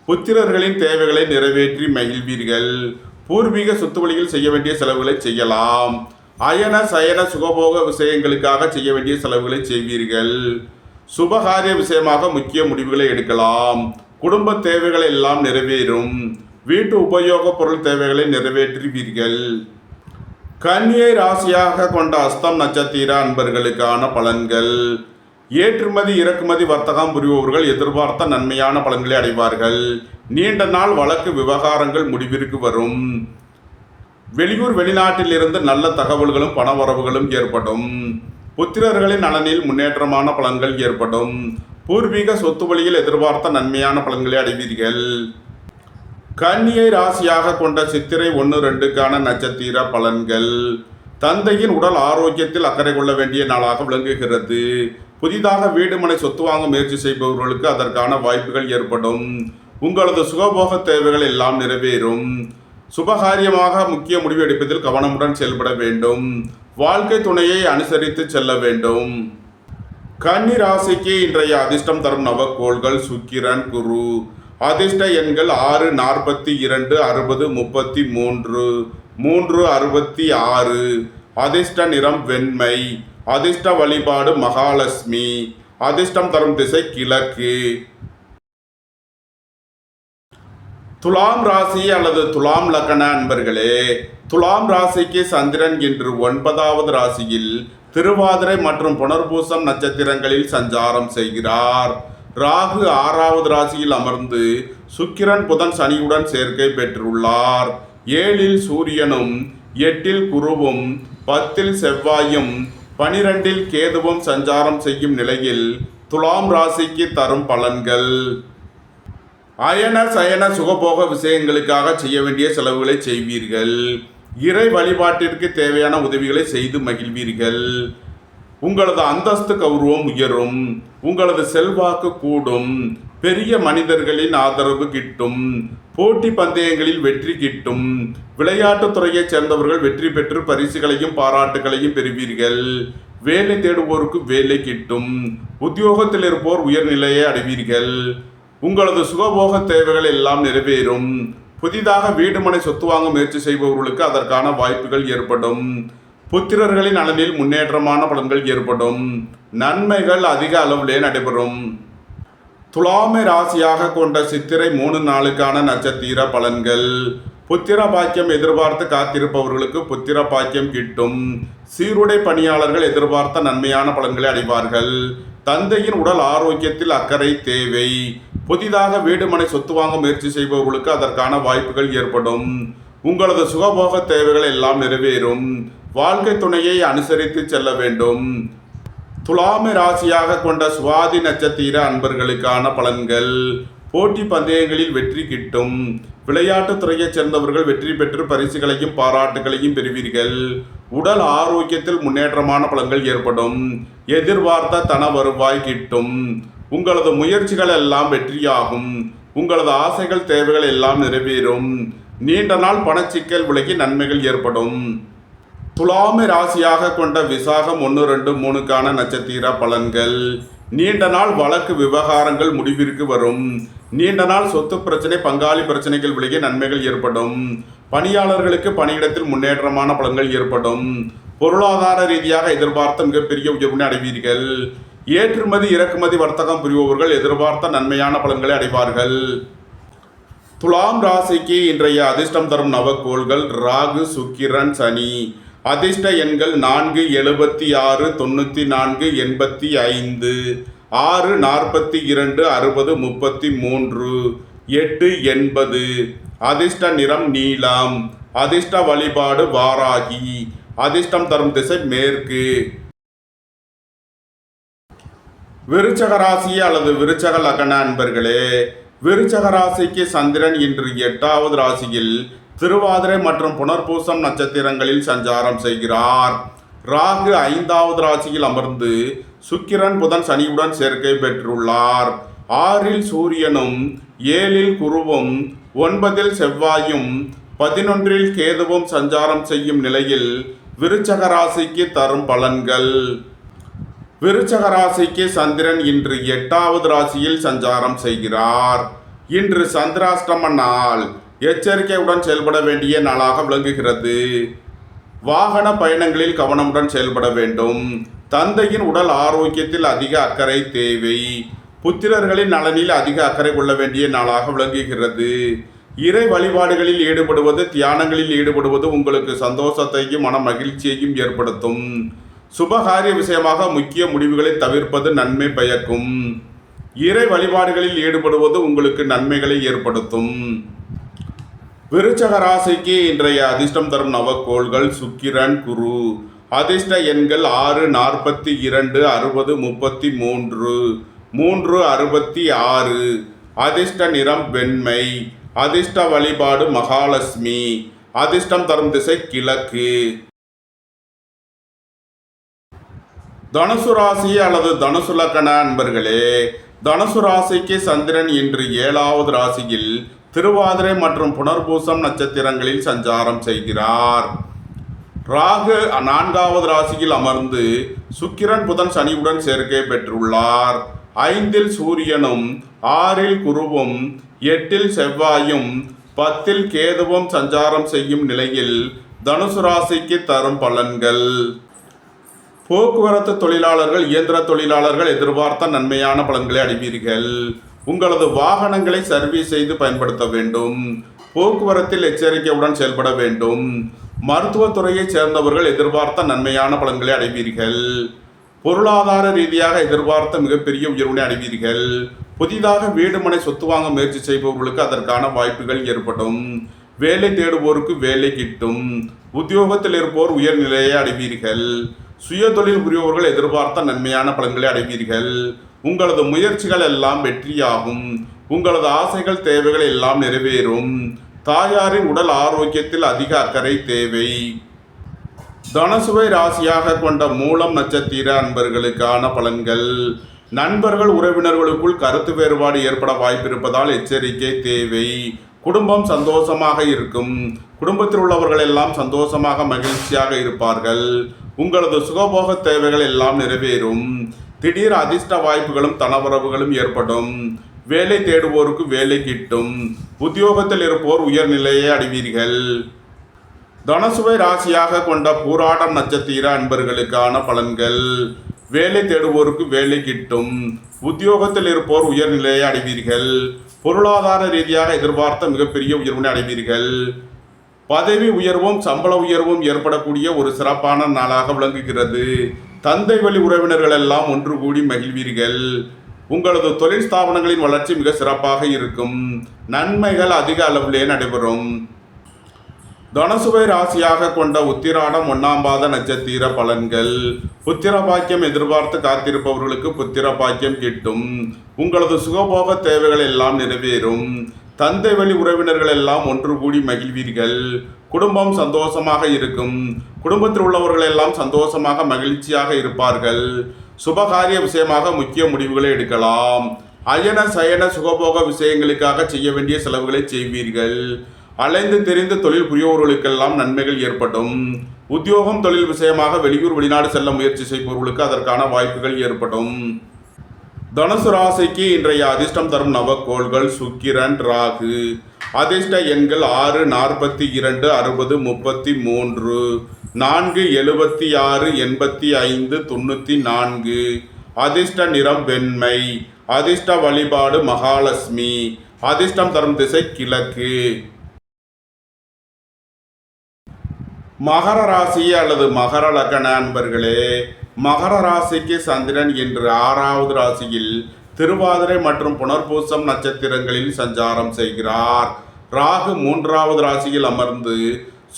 புத்திரர்களின் தேவைகளை நிறைவேற்றி மகிழ்வீர்கள். பூர்வீக சொத்து வழியில் செய்ய வேண்டிய செலவுகளை செய்யலாம். அயன சயன சுகபோக விஷயங்களுக்காக செய்ய வேண்டிய செலவுகளை செய்வீர்கள். சுபகாரிய விஷயமாக முக்கிய முடிவுகளை எடுக்கலாம். குடும்ப தேவைகள் எல்லாம் நிறைவேறும். வீட்டு உபயோக பொருள் தேவைகளை நிறைவேற்றுவீர்கள். கன்னியை ராசியாக கொண்ட அஸ்தம் நட்சத்திர அன்பர்களுக்கான பலன்கள். ஏற்றுமதி இறக்குமதி வர்த்தகம் புரிபவர்கள் எதிர்பார்த்த நன்மையான பலன்களை அடைவார்கள். நீண்ட நாள் வழக்கு விவகாரங்கள் முடிவிற்கு வரும். வெளியூர் வெளிநாட்டில் இருந்து நல்ல தகவல்களும் பணவரவுகளும் ஏற்படும். புத்திரர்களின் நலனில் முன்னேற்றமான பலன்கள் ஏற்படும். பூர்வீக சொத்து வழியில் எதிர்பார்த்த நன்மையான பலன்களை அடைவீர்கள். கன்னியை ராசியாக கொண்ட சித்திரை 1, 2க்கான நட்சத்திர பலன்கள். தந்தையின் உடல் ஆரோக்கியத்தில் அக்கறை கொள்ள வேண்டிய நாளாக விளங்குகிறது. புதிதாக வீடு மனை சொத்து வாங்க முயற்சி செய்பவர்களுக்கு அதற்கான வாய்ப்புகள் ஏற்படும். உங்களது சுகபோக தேவைகள் எல்லாம் நிறைவேறும். சுபகாரியமாக முக்கிய முடிவு எடுப்பதில் கவனமுடன் செயல்பட வேண்டும். வாழ்க்கை துணையை அனுசரித்து செல்ல வேண்டும். கன்னி ராசிக்கு இன்றைய அதிர்ஷ்டம் தரும் நவக்கோள்கள் சுக்கிரன், குரு. அதிர்ஷ்ட எண்கள் 6, 42, 60, 33, 3, 66. அதிர்ஷ்ட நிறம் வெண்மை. அதிர்ஷ்ட வழிபாடு மகாலட்சுமி. அதிர்ஷ்டம் தரும் திசை கிழக்கு. துலாம் ராசி அல்லது துலாம் லக்ன அன்பர்களே, துலாம் ராசிக்கு சந்திரன் இன்று 9வது ராசியில் திருவாதிரை மற்றும் புனர்பூசம் நட்சத்திரங்களில் சஞ்சாரம் செய்கிறார். ராகு 6வது ராசியில் அமர்ந்து சுக்கிரன் புதன் சனியுடன் சேர்க்கை பெற்றுள்ளார். 7ல் சூரியனும் 8ல் குருவும் 10ல் செவ்வாயும் 12ல் கேதுவும் சஞ்சாரம் செய்யும் நிலையில் துலாம் ராசிக்கு தரும் பலன்கள். அயன சயன சுகபோக விஷயங்களுக்காக செய்ய வேண்டிய செலவுகளை செய்வீர்கள். இறை வழிபாட்டிற்கு தேவையான உதவிகளை செய்து மகிழ்வீர்கள். உங்களது அந்தஸ்து கௌரவம் உயரும். உங்களது செல்வாக்கு கூடும். பெரிய மனிதர்களின் ஆதரவு கிட்டும். போட்டி பந்தயங்களில் வெற்றி கிட்டும். விளையாட்டுத் துறையைச் சேர்ந்தவர்கள் வெற்றி பெற்று பரிசுகளையும் பாராட்டுகளையும் பெறுவீர்கள். வேலை தேடுவோருக்கு வேலை கிட்டும். உத்தியோகத்தில் இருப்போர் உயர்நிலையை அடைவீர்கள். உங்களது சுகபோக தேவைகள் எல்லாம் நிறைவேறும். புதிதாக வீடு மனை சொத்து வாங்க முயற்சி செய்பவர்களுக்கு அதற்கான வாய்ப்புகள் ஏற்படும். புத்திரர்களின் நலனில் முன்னேற்றமான பலன்கள் ஏற்படும். நன்மைகள் அதிக அளவிலே நடைபெறும். துலாமை ராசியாக கொண்ட சித்திரை 3, 4க்கான நட்சத்திர பலன்கள். புத்திர பாக்கியம் எதிர்பார்த்து காத்திருப்பவர்களுக்கு புத்திர பாக்கியம் கிட்டும். சீருடை பணியாளர்கள் எதிர்பார்த்த நன்மையான பலன்களை அடைவார்கள். தந்தையின் உடல் ஆரோக்கியத்தில் அக்கறை தேவை. புதிதாக வீடு மனை சொத்து வாங்க முயற்சி செய்பவர்களுக்கு அதற்கான வாய்ப்புகள் ஏற்படும். உங்களது சுகபோக தேவைகள் எல்லாம் நிறைவேறும். வாழ்க்கை துணையை அனுசரித்து செல்ல வேண்டும். துலாமை ராசியாக கொண்ட சுவாதி நட்சத்திர அன்பர்களுக்கான பலன்கள். போட்டி பந்தயங்களில் வெற்றி கிட்டும். விளையாட்டுத் துறையைச் சேர்ந்தவர்கள் வெற்றி பெற்று பரிசுகளையும் பாராட்டுகளையும் பெறுவீர்கள். உடல் ஆரோக்கியத்தில் முன்னேற்றமான பலன்கள் ஏற்படும். எதிர்பார்த்த தன வருவாய் கிட்டும். உங்களது முயற்சிகள் எல்லாம் வெற்றியாகும். உங்களது ஆசைகள் தேவைகள் எல்லாம் நிறைவேறும். நீண்ட நாள் பணச்சிக்கல் விலகி நன்மைகள் ஏற்படும். துலாமை ராசியாக கொண்ட விசாகம் 1, 2, 3க்கான நட்சத்திர பலன்கள். நீண்ட நாள் வழக்கு விவகாரங்கள் முடிவிற்கு வரும். நீண்ட நாள் சொத்து பிரச்சனை பங்காளி பிரச்சனைகள் விலகி நன்மைகள் ஏற்படும். பணியாளர்களுக்கு பணியிடத்தில் முன்னேற்றமான பலன்கள் ஏற்படும். பொருளாதார ரீதியாக எதிர்பார்த்த மிகப்பெரிய உயர்வினை அடைவீர்கள். ஏற்றுமதி இறக்குமதி வர்த்தகம் புரிபவர்கள் எதிர்பார்த்த நன்மையான பலன்களை அடைவார்கள். துலாம் ராசிக்கு இன்றைய அதிர்ஷ்டம் தரும் நவக்கோள்கள் ராகு, சுக்கிரன், சனி. அதிர்ஷ்ட எண்கள் 4, 76, 94, 85, 6, 42, 60, 33, 8, 80. அதிர்ஷ்ட நிறம் நீலம். அதிர்ஷ்ட வழிபாடு வாராகி. அதிர்ஷ்டம் தரும் திசை மேற்கு. விருச்சக ராசி அல்லது விருச்சக லக்ன அன்பர்களே, விருச்சக ராசிக்கு சந்திரன் இன்று 8வது ராசியில் திருவாதிரை மற்றும் புனர்பூசம் நட்சத்திரங்களில் சஞ்சாரம் செய்கிறார். ராகு 5வது ராசியில் அமர்ந்து சுக்கிரன் புதன் சனியுடன் சேர்க்கை பெற்றுள்ளார். 6ல் சூரியனும் 7ல் குருவும் 9ல் செவ்வாயும் 11ல் கேதுவும் சஞ்சாரம் செய்யும் நிலையில் விருச்சக ராசிக்கு தரும் பலன்கள். விருச்சக ராசிக்கு சந்திரன் இன்று 8வது ராசியில் சஞ்சாரம் செய்கிறார். இன்று சந்திராஷ்டம நாள். எச்சரிக்கையுடன் செயல்பட வேண்டிய நாளாக விளங்குகிறது. வாகன பயணங்களில் கவனமுடன் செயல்பட வேண்டும். தந்தையின் உடல் ஆரோக்கியத்தில் அதிக அக்கறை தேவை. புத்திரர்களின் நலனில் அதிக அக்கறை கொள்ள வேண்டிய நாளாக விளங்குகிறது. இறை வழிபாடுகளில் ஈடுபடுவது, தியானங்களில் ஈடுபடுவது உங்களுக்கு சந்தோஷத்தையும் மன மகிழ்ச்சியையும் ஏற்படுத்தும். சுபகாரிய விஷயமாக முக்கிய முடிவுகளை தவிர்ப்பது நன்மை பயக்கும். இறை வழிபாடுகளில் ஈடுபடுவது உங்களுக்கு நன்மைகளை ஏற்படுத்தும். விருச்சக ராசிக்கு இன்றைய அதிர்ஷ்டம் தரும் நவக்கோள்கள் சுக்கிரன், குரு. அதிர்ஷ்ட எண்கள் 6, 42, 60, 33, 3, 66. அதிர்ஷ்ட நிறம் வெண்மை. அதிர்ஷ்ட வழிபாடு மகாலட்சுமி. அதிர்ஷ்டம் தரும் திசை கிழக்கு. தனுசு ராசி அல்லது தனுசு லக்ன அன்பர்களே, தனுசு ராசிக்கு சந்திரன் இன்று 7வது ராசியில் திருவாதிரை மற்றும் புனர்பூசம் நட்சத்திரங்களில் சஞ்சாரம் செய்கிறார். ராகு 4வது ராசியில் அமர்ந்து சுக்கிரன் புதன் சனியுடன் சேர்க்கை பெற்றுள்ளார். 5ல் சூரியனும் 6ல் குருவும் 8ல் செவ்வாயும் 10ல் கேதுவும் சஞ்சாரம் செய்யும் நிலையில் தனுசு ராசிக்கு தரும் பலன்கள். போக்குவரத்து தொழிலாளர்கள், இயந்திர தொழிலாளர்கள் எதிர்பார்த்த நன்மையான பலன்களை அடைவீர்கள். உங்களது வாகனங்களை சர்வீஸ் செய்து பயன்படுத்த வேண்டும். போக்குவரத்தில் எச்சரிக்கையுடன் செயல்பட வேண்டும். மருத்துவத்துறையைச் சேர்ந்தவர்கள் எதிர்பார்த்த நன்மையான பலன்களை அடைவீர்கள். பொருளாதார ரீதியாக எதிர்பார்த்த மிகப்பெரிய உயர்வினை அடைவீர்கள். புதிதாக வீடு மனை சொத்து வாங்க முயற்சி செய்பவர்களுக்கு அதற்கான வாய்ப்புகள் ஏற்படும். வேலை தேடுவோருக்கு வேலை கிட்டும். உத்தியோகத்தில் இருப்போர் உயர்நிலையை அடைவீர்கள். சுய தொழில் புரிபவர்கள் எதிர்பார்த்த நன்மையான பலன்களை அடைவீர்கள். உங்களது முயற்சிகள் எல்லாம் வெற்றியாகும். உங்களது ஆசைகள் தேவைகள் எல்லாம் நிறைவேறும். தாயாரின் உடல் ஆரோக்கியத்தில் அதிக அக்கறை தேவை. தனுசுவை ராசியாக கொண்ட மூலம் நட்சத்திர அன்பர்களுக்கான பலன்கள். நண்பர்கள் உறவினர்களுக்குள் கருத்து வேறுபாடு ஏற்பட வாய்ப்பிருப்பதால் எச்சரிக்கை தேவை. குடும்பம் சந்தோஷமாக இருக்கும். குடும்பத்தில் உள்ளவர்கள் எல்லாம் சந்தோஷமாக மகிழ்ச்சியாக இருப்பார்கள். உங்களது சுகபோக தேவைகள் எல்லாம் நிறைவேறும். திடீர் அதிர்ஷ்ட வாய்ப்புகளும் தனவரவுகளும் ஏற்படும். வேலை தேடுவோருக்கு வேலை கிட்டும். உத்தியோகத்தில் இருப்போர் உயர்நிலையை அடைவீர்கள். தனுசுவை ராசியாக கொண்ட பூராடம் நட்சத்திர அன்பர்களுக்கான பலன்கள். வேலை தேடுவோருக்கு வேலை கிட்டும். உத்தியோகத்தில் இருப்போர் உயர்நிலையை அடைவீர்கள். பொருளாதார ரீதியாக எதிர்பார்த்த மிகப்பெரிய உயர்வினை அடைவீர்கள். பதவி உயர்வும் சம்பள உயர்வும் ஏற்படக்கூடிய ஒரு சிறப்பான நாளாக விளங்குகிறது. தந்தை வழி உறவினர்கள் எல்லாம் ஒன்று கூடி மகிழ்வீர்கள். உங்களது தொழில் ஸ்தாபனங்களின் வளர்ச்சி மிக சிறப்பாக இருக்கும். நன்மைகள் அதிக அளவிலே நடைபெறும். தனுசுவை ராசியாக கொண்ட உத்திராடம் 1ஆம் பாத நட்சத்திர பலன்கள். புத்திர பாக்கியம் எதிர்பார்த்து காத்திருப்பவர்களுக்கு புத்திர பாக்கியம் கிட்டும். உங்களது சுகபோக தேவைகள் எல்லாம் நிறைவேறும். தந்தை வழி உறவினர்கள் எல்லாம் ஒன்று கூடி மகிழ்வீர்கள். குடும்பம் சந்தோஷமாக இருக்கும். குடும்பத்தில் உள்ளவர்கள் எல்லாம் சந்தோஷமாக மகிழ்ச்சியாக இருப்பார்கள். சுபகாரிய விஷயமாக முக்கிய முடிவுகளை எடுக்கலாம். அயன சயன சுகபோக விஷயங்களுக்காக செய்ய வேண்டிய செலவுகளை செய்வீர்கள். அலைந்து தெரிந்து தொழில் புரியோர்களுக்கெல்லாம் நன்மைகள் ஏற்படும். உத்தியோகம் தொழில் விஷயமாக வெளியூர் வெளிநாடு செல்ல முயற்சி செய்பவர்களுக்கு அதற்கான வாய்ப்புகள் ஏற்படும். தனுசு ராசிக்கு இன்றைய அதிர்ஷ்டம் தரும் நவக்கோள்கள் சுக்கிரன், ராகு. அதிர்ஷ்ட எண்கள் 6, 42, 60, 33, 4, 76, 85, 94. அதிர்ஷ்ட நிறம் வெண்மை. அதிர்ஷ்ட வழிபாடு மகாலட்சுமி. அதிர்ஷ்டம் தரும் திசை கிழக்கு. மகர ராசி அல்லது மகர லக்ன அன்பர்களே, மகர ராசிக்கு சந்திரன் இன்று 6வது ராசியில் திருவாதிரை மற்றும் புனர்பூசம் நட்சத்திரங்களில் சஞ்சாரம் செய்கிறார். ராகு 3வது ராசியில் அமர்ந்து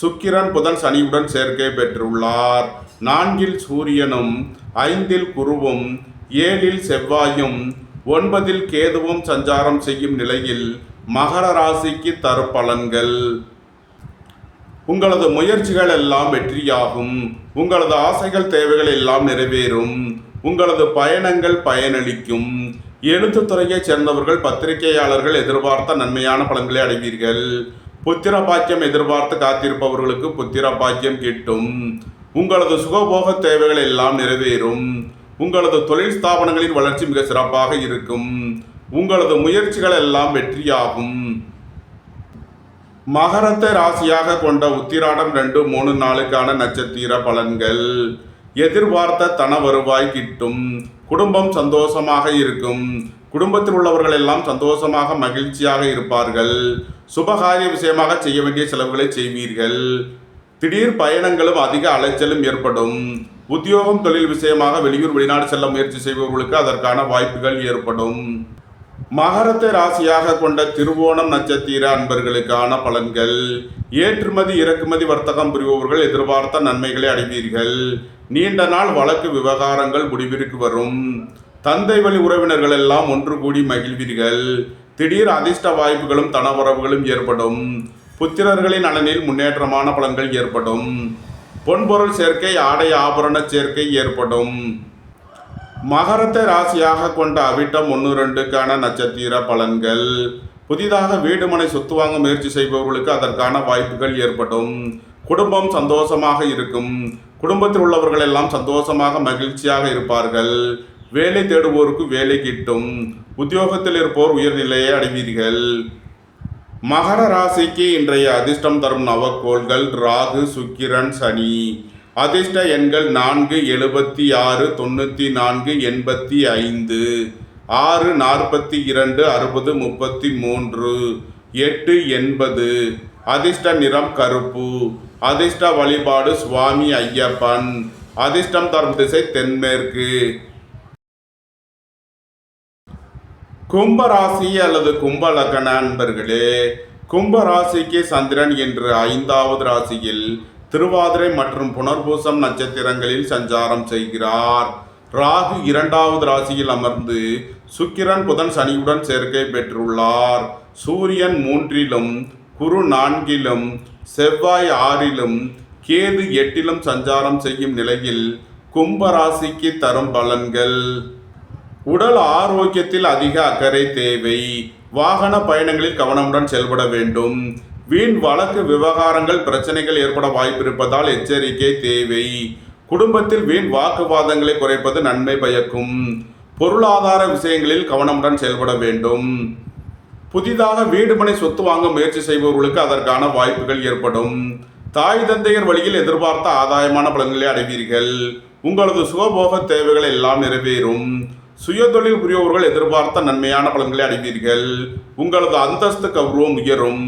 சுக்கிரன் புதன் சனியுடன் சேர்க்கை பெற்றுள்ளார். 4இல் சூரியனும் 5இல் குருவும் 7இல் செவ்வாயும் 9இல் கேதுவும் சஞ்சாரம் செய்யும் நிலையில் மகர ராசிக்கு தரும் பலன்கள். உங்களது முயற்சிகள் எல்லாம் வெற்றியாகும். உங்களது ஆசைகள் தேவைகள் எல்லாம் நிறைவேறும். உங்களது பயணங்கள் பயனளிக்கும். எழுத்துத்துறையைச் சேர்ந்தவர்கள் பத்திரிகையாளர்கள் எதிர்பார்த்த நன்மையான பலன்களை அடைவீர்கள். புத்திர பாக்கியம் எதிர்பார்த்து காத்திருப்பவர்களுக்கு புத்திர பாக்கியம் கிட்டும். உங்களது சுகபோக தேவைகள் எல்லாம் நிறைவேறும். உங்களது தொழில் ஸ்தாபனங்களின் வளர்ச்சி மிக சிறப்பாக இருக்கும். உங்களது முயற்சிகள் எல்லாம் வெற்றியாகும். மகரத்தை ராசியாக கொண்ட உத்திராடம் 2, 3, 4க்கான நட்சத்திர பலன்கள். எதிர்பார்த்த தன வருவாய் கிட்டும். குடும்பம் சந்தோஷமாக இருக்கும். குடும்பத்தில் உள்ளவர்கள் எல்லாம் சந்தோஷமாக மகிழ்ச்சியாக இருப்பார்கள். சுபகாரிய விஷயமாக செய்ய வேண்டிய செலவுகளை செய்வீர்கள். திடீர் பயணங்களும் அதிக அலைச்சலும் ஏற்படும். உத்தியோகம் தொழில் விஷயமாக வெளியூர் வெளிநாடு செல்ல முயற்சி செய்பவர்களுக்கு அதற்கான வாய்ப்புகள் ஏற்படும். மகரத்தை ராசியாக கொண்ட திருவோணம் நட்சத்திர அன்பர்களுக்கான பலன்கள். ஏற்றுமதி இறக்குமதி வர்த்தகம் புரிபவர்கள் எதிர்பார்த்த நன்மைகளை அடைவீர்கள். நீண்ட நாள் வழக்கு விவகாரங்கள் முடிவிற்கு வரும். தந்தை வழி உறவினர்கள் எல்லாம் ஒன்று கூடி மகிழ்வீர்கள். திடீர் அதிர்ஷ்ட வாய்ப்புகளும் தனவரவுகளும் ஏற்படும். புத்திரர்களின் நலனில் முன்னேற்றமான பலன்கள் ஏற்படும். பொன்பொருள் சேர்க்கை ஆடை ஆபரண சேர்க்கை ஏற்படும். மகரத்தை ராசியாக கொண்ட அவிட்டம் 1, 2க்கான நட்சத்திர பலன்கள். புதிதாக வீடு மனை சொத்து வாங்க முயற்சி செய்பவர்களுக்கு அதற்கான வாய்ப்புகள் ஏற்படும். குடும்பம் சந்தோஷமாக இருக்கும். குடும்பத்தில் உள்ளவர்கள் எல்லாம் சந்தோஷமாக மகிழ்ச்சியாக இருப்பார்கள். வேலை தேடுவோருக்கு வேலை கிட்டும். உத்தியோகத்தில் இருப்போர் உயர்நிலையை அடைவீர்கள். மகர ராசிக்கு இன்றைய அதிர்ஷ்டம் தரும் நவக்கோள்கள் ராகு, சுக்கிரன், சனி. அதிர்ஷ்ட எண்கள் 4, 76, 94, 85, 6, 42, 60, 33, 8, 80. அதிர்ஷ்ட நிறம் கருப்பு. அதிர்ஷ்ட வழிபாடு சுவாமி ஐயப்பன். அதிர்ஷ்டம் தரும் திசை தென்மேற்கு. கும்பராசி அல்லது கும்ப லக்ன அன்பர்களே, கும்பராசிக்கு சந்திரன் என்று 5வது ராசியில் திருவாதிரை மற்றும் புனர்பூசம் நட்சத்திரங்களில் சஞ்சாரம் செய்கிறார். ராகு 2வது ராசியில் அமர்ந்து சுக்கிரன் புதன் சனியுடன் சேர்க்கை பெற்றுள்ளார். சூரியன் 3இலும் குரு 4இலும் செவ்வாய் 6இலும் கேது 8இலும் சஞ்சாரம் செய்யும் நிலையில் கும்பராசிக்கு தரும் பலன்கள். உடல் ஆரோக்கியத்தில் அதிக அக்கறை தேவை. வாகன பயணங்களில் கவனமுடன் செயல்பட வேண்டும். வீண் வழக்கு விவகாரங்கள் பிரச்சனைகள் ஏற்பட வாய்ப்பிருப்பதால் எச்சரிக்கை தேவை. குடும்பத்தில் வீண் வாக்குவாதங்களை குறைப்பது நன்மை பயக்கும். பொருளாதார விஷயங்களில் கவனமுடன் செயல்பட வேண்டும். புதிதாக வீடு மனை சொத்து வாங்க முயற்சி செய்பவர்களுக்கு அதற்கான வாய்ப்புகள் ஏற்படும். தாய் தந்தையர் வழியில் எதிர்பார்த்த ஆதாயமான பலன்களை அடைவீர்கள். உங்களது சுகபோக தேவைகள் எல்லாம் நிறைவேறும். சுய தொழில் புரியவர்கள் எதிர்பார்த்த நன்மையான பலன்களை அடைவீர்கள். உங்களது அந்தஸ்து கௌரவம் உயரும்.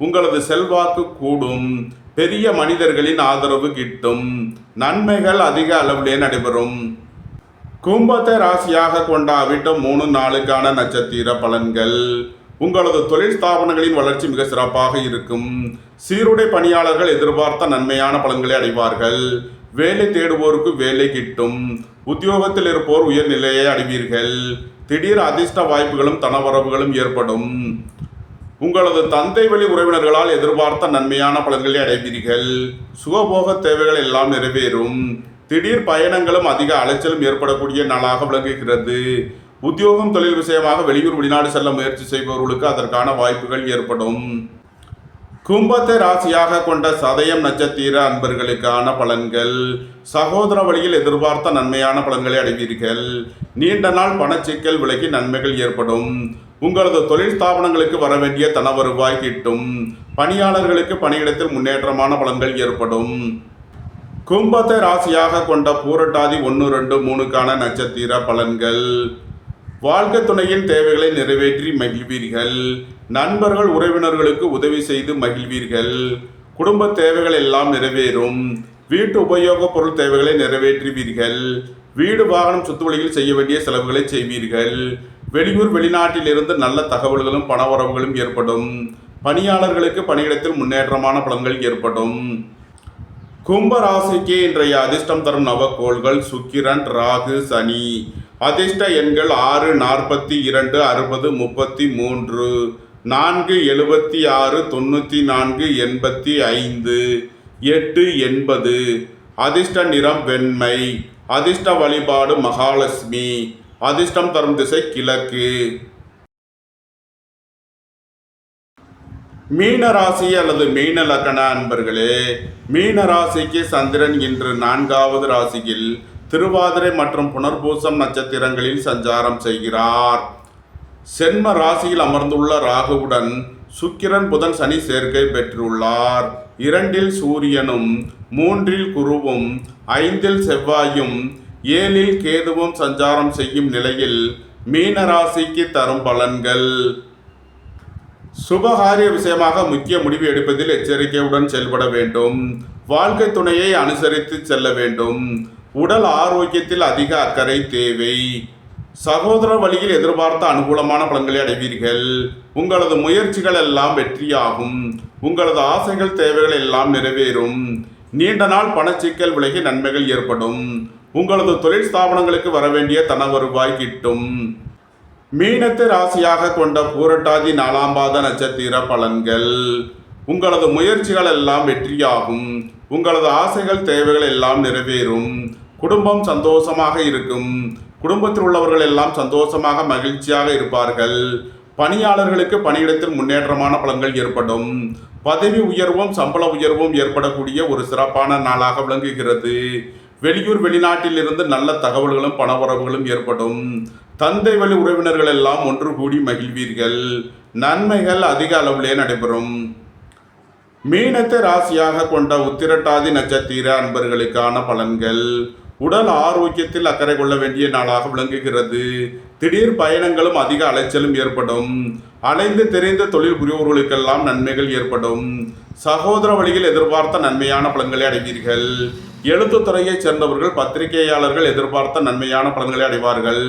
உங்களது செல்வாக்கு கூடும். பெரிய மனிதர்களின் ஆதரவு கிட்டும். நன்மைகள் அதிக அளவிலே நடைபெறும். கும்பத்தை ராசியாக கொண்ட அவிட்டம் 3 நாளுக்கான நட்சத்திர பலன்கள். உங்களது தொழில் ஸ்தாபனங்களின் வளர்ச்சி மிக சிறப்பாக இருக்கும். சீருடை பணியாளர்கள் எதிர்பார்த்த நன்மையான பலன்களை அடைவார்கள். வேலை தேடுவோருக்கு வேலை கிட்டும். உத்தியோகத்தில் இருப்போர் உயர்நிலையை அடைவீர்கள். திடீர் அதிர்ஷ்ட வாய்ப்புகளும் தனவரவுகளும் ஏற்படும். உங்களது தந்தை வழி உறவினர்களால் எதிர்பார்த்த நன்மையான பலன்களை அடைவீர்கள். சுகபோக தேவைகள் எல்லாம் நிறைவேறும். திடீர் பயணங்களும் அதிக அலைச்சலும் ஏற்படக்கூடிய நாளாக விளங்குகிறது. உத்தியோகம் தொழில் விஷயமாக வெளியூர் வெளிநாடு செல்ல முயற்சி செய்பவர்களுக்கு அதற்கான வாய்ப்புகள் ஏற்படும். கும்பத்தை ராசியாக கொண்ட சதயம் நட்சத்திர அன்பர்களுக்கான பலன்கள். சகோதர வழியில் எதிர்பார்த்த நன்மையான பலன்களை அடைவீர்கள். நீண்ட நாள் பணச்சிக்கல் விலகி நன்மைகள் ஏற்படும். உங்களது தொழில் ஸ்தாபனங்களுக்கு வர வேண்டிய தன வருவாய் கிட்டும். பணியாளர்களுக்கு பணியிடத்தில் முன்னேற்றமான பலன்கள் ஏற்படும். கும்பத்தை ராசியாக கொண்ட பூரட்டாதி 1, 2, 3க்கான நட்சத்திர பலன்கள். வாழ்க்கை துணையின் தேவைகளை நிறைவேற்றி மகிழ்வீர்கள். நண்பர்கள் உறவினர்களுக்கு உதவி செய்து மகிழ்வீர்கள். குடும்ப தேவைகள் எல்லாம் நிறைவேறும். வீட்டு உபயோக பொருள் தேவைகளை நிறைவேற்றுவீர்கள். வீடு வாகனம் சுத்துவழியில் செய்ய வேண்டிய செலவுகளை செய்வீர்கள். வெளியூர் வெளிநாட்டில் இருந்து நல்ல தகவல்களும் பணவரவுகளும் ஏற்படும். பணியாளர்களுக்கு பணியிடத்தில் முன்னேற்றமான பலன்கள் ஏற்படும். கும்ப ராசிக்கு இன்றைய அதிர்ஷ்டம் தரும் நவக்கோள்கள் சுக்கிரன், ராகு, சனி. அதிர்ஷ்ட எண்கள் 6, 42, 60, 33, 4, 76, 94, 85, 8, 80. அதிர்ஷ்ட நிறம் வெண்மை. அதிர்ஷ்ட வழிபாடு மகாலட்சுமி. அதிர்ஷ்டம் தரும் திசை கிழக்கு. மீன ராசி அல்லது மீன லக்ன அன்பர்களே, மீன ராசிக்கு சந்திரன் இன்று 4வது ராசியில் திருவாதிரை மற்றும் புனர்பூசம் நட்சத்திரங்களில் சஞ்சாரம் செய்கிறார். சென்ம ராசியில் அமர்ந்துள்ள ராகுவுடன் சுக்கிரன், புதன், சனி சேர்க்கை பெற்றுள்ளார். 2ல் சூரியனும் 3ல் குருவும் 5ல் செவ்வாயும் 7ல் கேதுவும் சஞ்சாரம் செய்யும் நிலையில் மீன ராசிக்கு தரும் பலன்கள். சுபகாரிய விஷயமாக முக்கிய முடிவு எடுப்பதில் எச்சரிக்கையுடன் செயல்பட வேண்டும். வாழ்க்கை துணையை அனுசரித்து செல்ல வேண்டும். உடல் ஆரோக்கியத்தில் அதிக அக்கறை தேவை. சகோதர வழியில் எதிர்பார்த்த அனுகூலமான பலன்களை அடைவீர்கள். உங்களது முயற்சிகள் எல்லாம் வெற்றியாகும். உங்களது ஆசைகள் தேவைகள் எல்லாம் நிறைவேறும். நீண்ட நாள் பணச்சிக்கல் விலகி நன்மைகள் ஏற்படும். உங்களது தொழில் ஸ்தாபனங்களுக்கு வரவேண்டிய தன வருவாய் கிட்டும். மீனத்தை ராசியாக கொண்ட பூரட்டாதி 4ஆம் பாத நட்சத்திர பலன்கள். உங்களது முயற்சிகள் எல்லாம் வெற்றியாகும். உங்களது ஆசைகள் தேவைகள் எல்லாம் நிறைவேறும். குடும்பம் சந்தோஷமாக இருக்கும். குடும்பத்தில் உள்ளவர்கள் எல்லாம் சந்தோஷமாக மகிழ்ச்சியாக இருப்பார்கள். பணியாளர்களுக்கு பணியிடத்தில் முன்னேற்றமான பலன்கள் ஏற்படும். பதவி உயர்வும் சம்பள உயர்வும் ஏற்படக்கூடிய ஒரு சிறப்பான நாளாக விளங்குகிறது. வெளியூர் வெளிநாட்டில் இருந்து நல்ல தகவல்களும் பணவரவுகளும் ஏற்படும். தந்தை வழி உறவினர்கள் எல்லாம் ஒன்று கூடி மகிழ்வீர்கள். நன்மைகள் அதிக அளவிலே நடைபெறும். மீனத்தை ராசியாக கொண்ட உத்திரட்டாதி நட்சத்திர அன்பர்களுக்கான பலன்கள். உடல் ஆரோக்கியத்தில் அக்கறை கொள்ள வேண்டிய நாளாக விளங்குகிறது. திடீர் பயணங்களும் அதிக அலைச்சலும் ஏற்படும். அலைந்து தெரிந்த தொழில் புரிவோர்களுக்கெல்லாம் நன்மைகள் ஏற்படும். சகோதர வழியில் எதிர்பார்த்த நன்மையான பலன்களை அடைவீர்கள். எழுத்துத்துறையைச் சேர்ந்தவர்கள் பத்திரிகையாளர்கள் எதிர்பார்த்த நன்மையான பலன்களை அடைவார்கள்.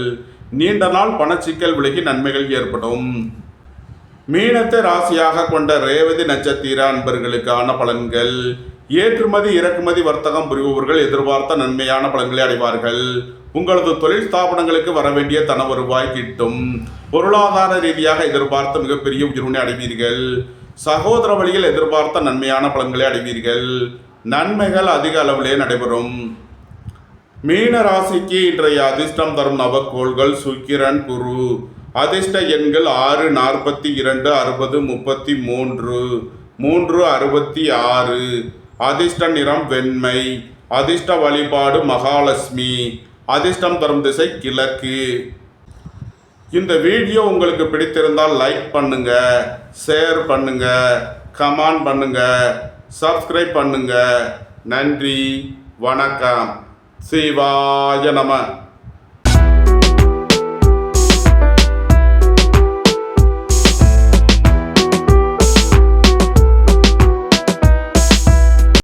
நீண்ட நாள் பணச்சிக்கல் விலகி நன்மைகள் ஏற்படும். மீனத்தை ராசியாக கொண்ட ரேவதி நட்சத்திர அன்பர்களுக்கான பலன்கள். ஏற்றுமதி இறக்குமதி வர்த்தகம் புரிபவர்கள் எதிர்பார்த்த நன்மையான பலன்களை அடைவார்கள். உங்களது தொழில் ஸ்தாபனங்களுக்கு வரவேண்டிய தன வருவாய் கிட்டும். பொருளாதார ரீதியாக எதிர்பார்த்த மிகப்பெரிய உயர்வினை அடைவீர்கள். சகோதர வழியில் எதிர்பார்த்த நன்மையான பலன்களை அடைவீர்கள். நன்மைகள் அதிக அளவிலே நடைபெறும். மீன ராசிக்கு இன்றைய அதிர்ஷ்டம் தரும் நவக்கோள்கள் சுக்கிரன், குரு. அதிர்ஷ்ட எண்கள் 6, 42, 60, 33, 3, 66. அதிர்ஷ்ட நிறம் வெண்மை. அதிர்ஷ்ட வழிபாடு மகாலட்சுமி. அதிர்ஷ்டம் தரும் திசை கிழக்கு. இந்த வீடியோ உங்களுக்கு பிடித்திருந்தால் லைக் பண்ணுங்க, ஷேர் பண்ணுங்க, கமெண்ட் பண்ணுங்க, சப்ஸ்கிரைப் பண்ணுங்க. நன்றி, வணக்கம். சிவாய நம.